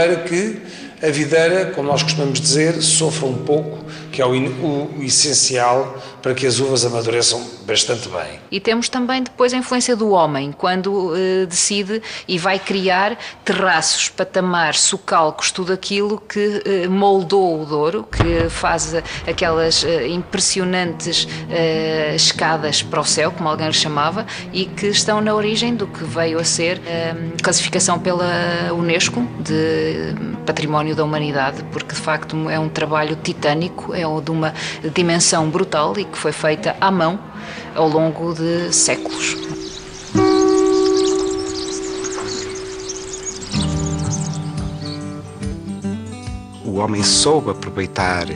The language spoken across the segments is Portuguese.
para que a videira, como nós costumamos dizer, sofra um pouco, que é o essencial para que as uvas amadureçam bastante bem. E temos também depois a influência do homem, quando decide e vai criar terraços, patamares, socalcos, tudo aquilo que moldou o Douro, que faz aquelas impressionantes escadas para o céu, como alguém lhe chamava, e que estão na origem do que veio a ser a classificação pela Unesco de Património da Humanidade, porque de facto é um trabalho titânico, é de uma dimensão brutal e que foi feita à mão ao longo de séculos. O homem soube aproveitar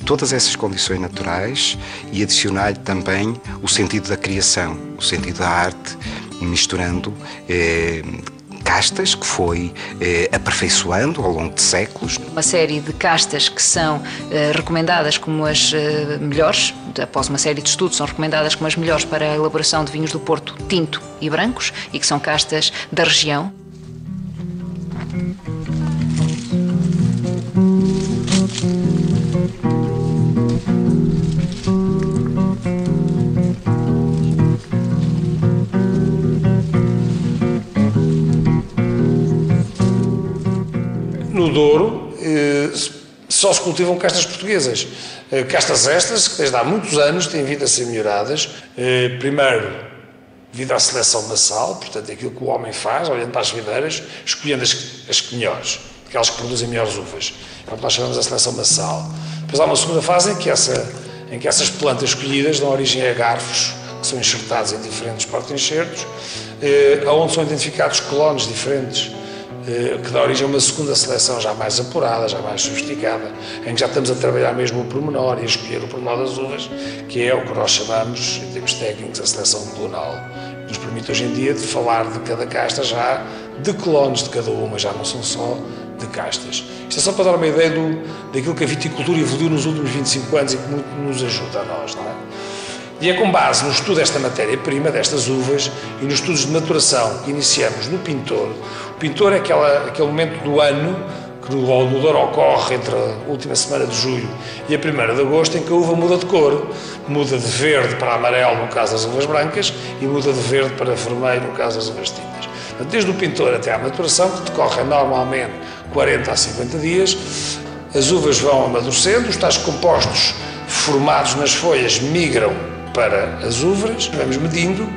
todas essas condições naturais e adicionar-lhe também o sentido da criação, o sentido da arte, misturando castas que foi aperfeiçoando ao longo de séculos. Uma série de castas que são recomendadas como as melhores, após uma série de estudos, são recomendadas como as melhores para a elaboração de vinhos do Porto tinto e brancos, e que são castas da região. No Douro só se cultivam castas portuguesas. Castas estas que desde há muitos anos têm vindo a ser melhoradas. Primeiro, devido à seleção massal, portanto, aquilo que o homem faz, olhando para as videiras, escolhendo as melhores, aquelas que produzem melhores uvas. É o que nós chamamos de seleção massal. Depois há uma segunda fase em que essas plantas escolhidas dão origem a garfos, que são enxertados em diferentes porta-enxertos, onde são identificados clones diferentes, que dá origem a uma segunda seleção já mais apurada, já mais sofisticada, em que já estamos a trabalhar mesmo o pormenor e a escolher o pormenor das uvas, que é o que nós chamamos, em termos técnicos, a seleção clonal. Nos permite hoje em dia de falar de cada casta já de clones de cada uma, já não são só de castas. Isto é só para dar uma ideia daquilo que a viticultura evoluiu nos últimos 25 anos e que muito nos ajuda a nós, não é? E é com base no estudo desta matéria-prima, destas uvas, e nos estudos de maturação que iniciamos no Pintor. O Pintor é aquele momento do ano que no Douro ocorre entre a última semana de julho e a 1ª de agosto, em que a uva muda de cor. Muda de verde para amarelo, no caso das uvas brancas, e muda de verde para vermelho, no caso das uvas tintas. Desde o Pintor até à maturação, que decorre normalmente 40 a 50 dias, as uvas vão amadurecendo, os tais compostos formados nas folhas migram para as uvas, vamos medindo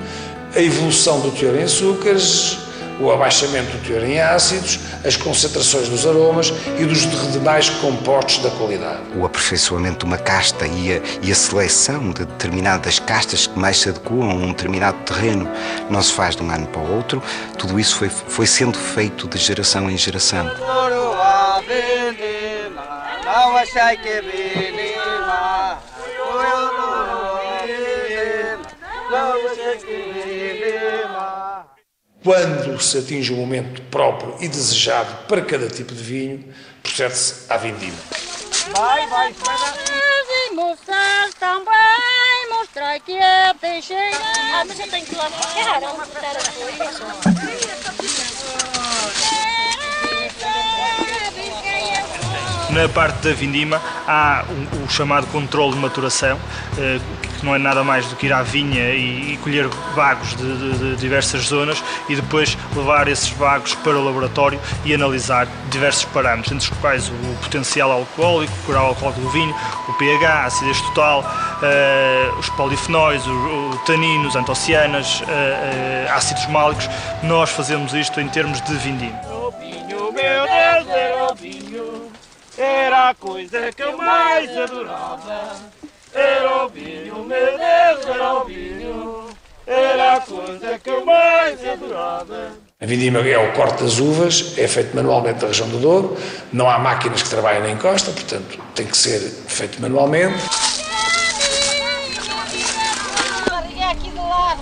a evolução do teor em açúcares, o abaixamento do teor em ácidos, as concentrações dos aromas e dos demais compostos da qualidade. O aperfeiçoamento de uma casta e a seleção de determinadas castas que mais se adequam a um determinado terreno não se faz de um ano para o outro. Tudo isso foi sendo feito de geração em geração. Quando se atinge o momento próprio e desejado para cada tipo de vinho, procede-se à vindima. Vai, e mostrar também, mostrar que é peixeira. Mas eu tenho que ir lá buscar, vamos mostrar a sua. Na parte da vindima há o chamado controle de maturação, que não é nada mais do que ir à vinha e colher bagos de diversas zonas e depois levar esses bagos para o laboratório e analisar diversos parâmetros, entre os quais o potencial alcoólico, o grau alcoólico do vinho, o pH, a acidez total, os polifenóis, os taninos, antocianas, ácidos málicos. Nós fazemos isto em termos de vindima. O vinho, meu Deus, era o vinho. Era a coisa que eu mais adorava. Era o vinho, meu Deus, era o vinho. Era a coisa que eu mais adorava. A vindima é o corte das uvas, é feito manualmente na região do Douro. Não há máquinas que trabalhem na encosta, portanto tem que ser feito manualmente. Aqui do lado,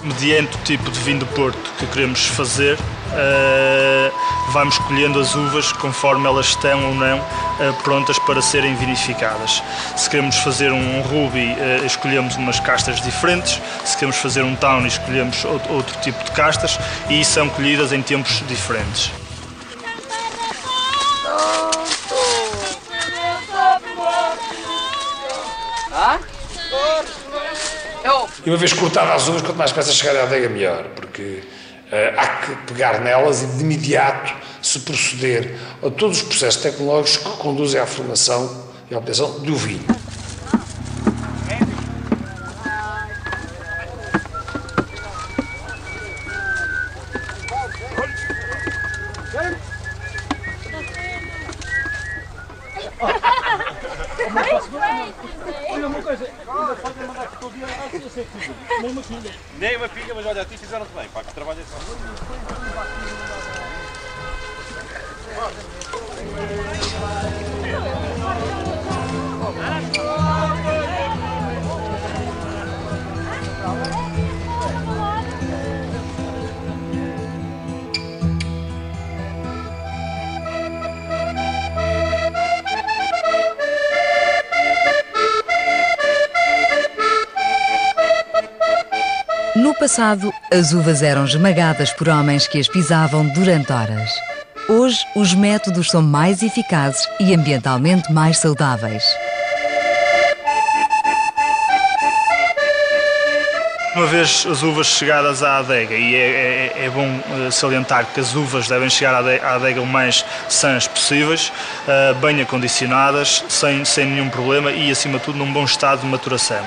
mediante o tipo de vinho do Porto que queremos fazer, vamos colhendo as uvas conforme elas estão ou não prontas para serem vinificadas. Se queremos fazer um ruby, escolhemos umas castas diferentes, se queremos fazer um tawny, escolhemos outro tipo de castas e são colhidas em tempos diferentes. E uma vez cortadas as uvas, quanto mais peças chegarem à adega, melhor, porque há que pegar nelas e de imediato se proceder a todos os processos tecnológicos que conduzem à formação e à obtenção do vinho. Olha uma coisa, ainda podem mandar que todo dia nem uma filha. Nem uma filha, mas olha, a ti fizeram-te bem, pá, que trabalho é só. No passado, as uvas eram esmagadas por homens que as pisavam durante horas. Hoje, os métodos são mais eficazes e ambientalmente mais saudáveis. Uma vez as uvas chegadas à adega, e é bom salientar que as uvas devem chegar à adega o mais sãs possíveis, bem acondicionadas, sem nenhum problema e, acima de tudo, num bom estado de maturação.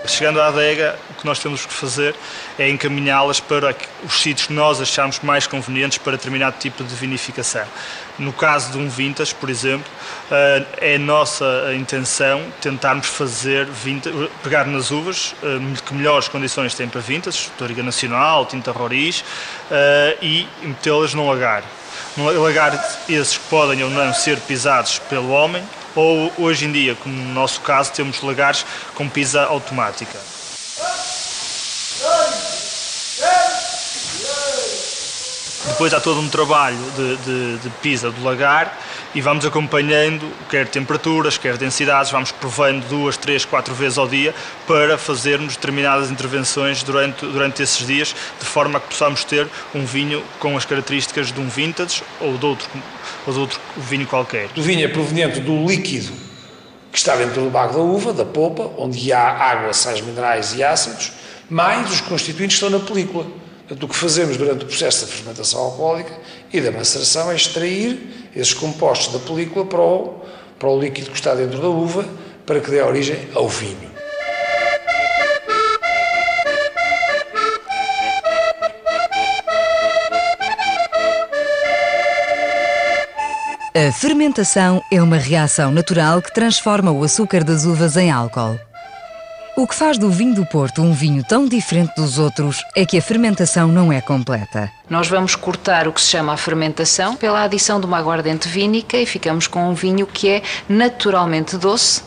Chegando à adega, o que nós temos que fazer é encaminhá-las para os sítios que nós achamos mais convenientes para determinado tipo de vinificação. No caso de um vintage, por exemplo, é nossa intenção tentarmos pegar nas uvas que melhores condições têm para vintage, Touriga Nacional, Tinta Roriz, e metê-las no lagar. No lagar esses que podem ou não ser pisados pelo homem, ou hoje em dia, como no nosso caso, temos lagares com pisa automática. Depois há todo um trabalho de pisa do lagar e vamos acompanhando quer temperaturas, quer densidades, vamos provando 2, 3, 4 vezes ao dia para fazermos determinadas intervenções durante esses dias, de forma a que possamos ter um vinho com as características de um vintage ou de outro vinho qualquer. O vinho é proveniente do líquido que está dentro do bago da uva, da polpa, onde há água, sais minerais e ácidos, mais os constituintes que estão na película. Portanto, o que fazemos durante o processo da fermentação alcoólica e da maceração é extrair esses compostos da película para o líquido que está dentro da uva, para que dê origem ao vinho. A fermentação é uma reação natural que transforma o açúcar das uvas em álcool. O que faz do vinho do Porto um vinho tão diferente dos outros é que a fermentação não é completa. Nós vamos cortar o que se chama a fermentação pela adição de uma aguardente vínica e ficamos com um vinho que é naturalmente doce,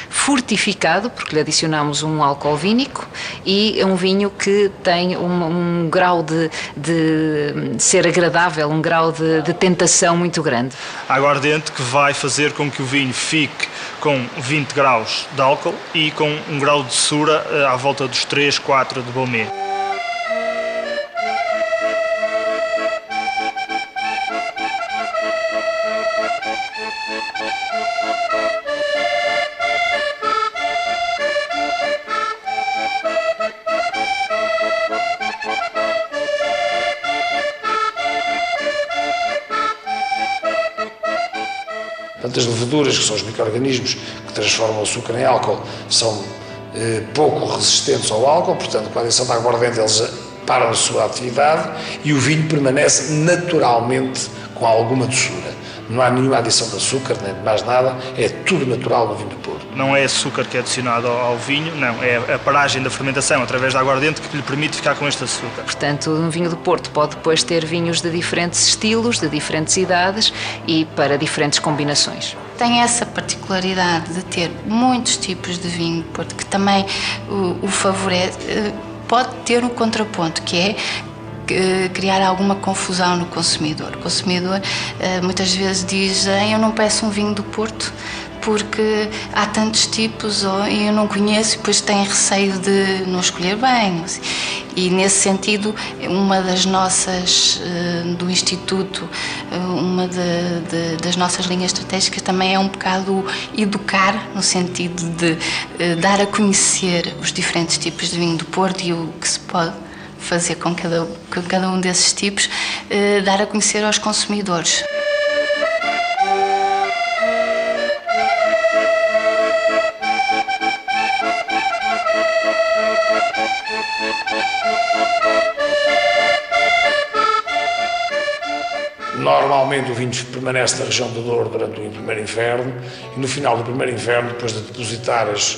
fortificado, porque lhe adicionamos um álcool vínico, e é um vinho que tem um grau de ser agradável, um grau de tentação muito grande. A aguardente que vai fazer com que o vinho fique com 20 graus de álcool e com um grau de doçura à volta dos 3, 4 de Beaumé. Portanto, as leveduras, que são os micro-organismos que transformam o açúcar em álcool, são pouco resistentes ao álcool, portanto, com a adição da aguardente eles param a sua atividade e o vinho permanece naturalmente com alguma doçura. não há nenhuma adição de açúcar, nem de mais nada, é tudo natural no vinho do Porto. Não é açúcar que é adicionado ao vinho, não, é a paragem da fermentação através da aguardente que lhe permite ficar com este açúcar. Portanto, um vinho do Porto pode depois ter vinhos de diferentes estilos, de diferentes idades e para diferentes combinações. Tem essa particularidade de ter muitos tipos de vinho do Porto, que também o favorece. Pode ter um contraponto, que é criar alguma confusão no consumidor. O consumidor muitas vezes diz: eu não peço um vinho do Porto porque há tantos tipos e eu não conheço, e depois tem receio de não escolher bem. Assim. E nesse sentido, uma das nossas, do Instituto, uma das nossas linhas estratégicas também é um bocado educar, no sentido de dar a conhecer os diferentes tipos de vinho do Porto e o que se pode fazer com cada um desses tipos, dar a conhecer aos consumidores. Normalmente o vinho permanece na região do Douro durante o primeiro inverno e no final do primeiro inverno, depois de depositar as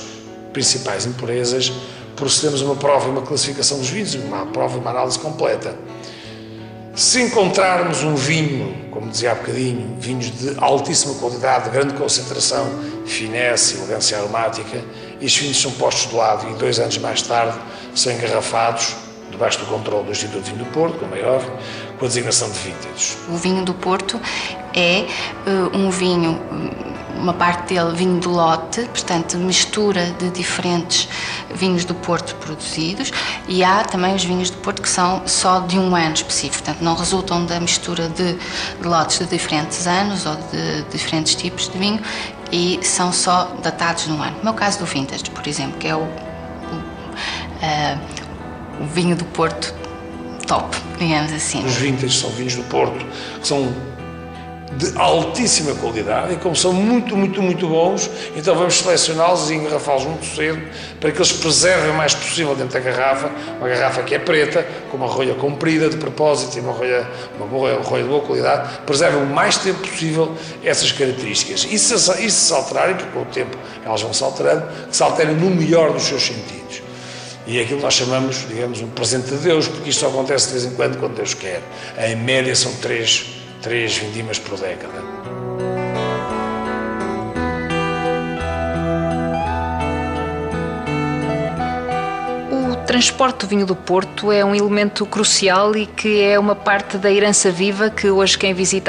principais impurezas, procedemos a uma prova e uma classificação dos vinhos, uma prova e uma análise completa. Se encontrarmos um vinho, como dizia há bocadinho, vinhos de altíssima qualidade, de grande concentração, finesse e elegância aromática, estes vinhos são postos de lado e 2 anos mais tarde são engarrafados, debaixo do controle do Instituto de Vinho do Porto, com a maior, com a designação de vintage. O vinho do Porto é um vinho, uma parte dele vinho do lote, portanto mistura de diferentes vinhos do Porto produzidos, e há também os vinhos do Porto que são só de um ano específico, portanto não resultam da mistura de lotes de diferentes anos ou de diferentes tipos de vinho e são só datados num ano. No meu caso do vintage, por exemplo, que é o vinho do Porto top, digamos assim. Os vintage são vinhos do Porto que são de altíssima qualidade e como são muito bons, então vamos selecioná-los e engarrafá-los muito cedo para que eles preservem o mais possível dentro da garrafa, uma garrafa que é preta, com uma rolha comprida de propósito e uma rolha de boa qualidade, preservem o mais tempo possível essas características. E se se alterarem, porque com o tempo elas vão se alterando, que se alterem no melhor dos seus sentidos. E é aquilo que nós chamamos, digamos, um presente de Deus, porque isto só acontece de vez em quando Deus quer. Em média são 3 vindimas por década. O transporte do vinho do Porto é um elemento crucial e que é uma parte da herança viva que hoje quem visita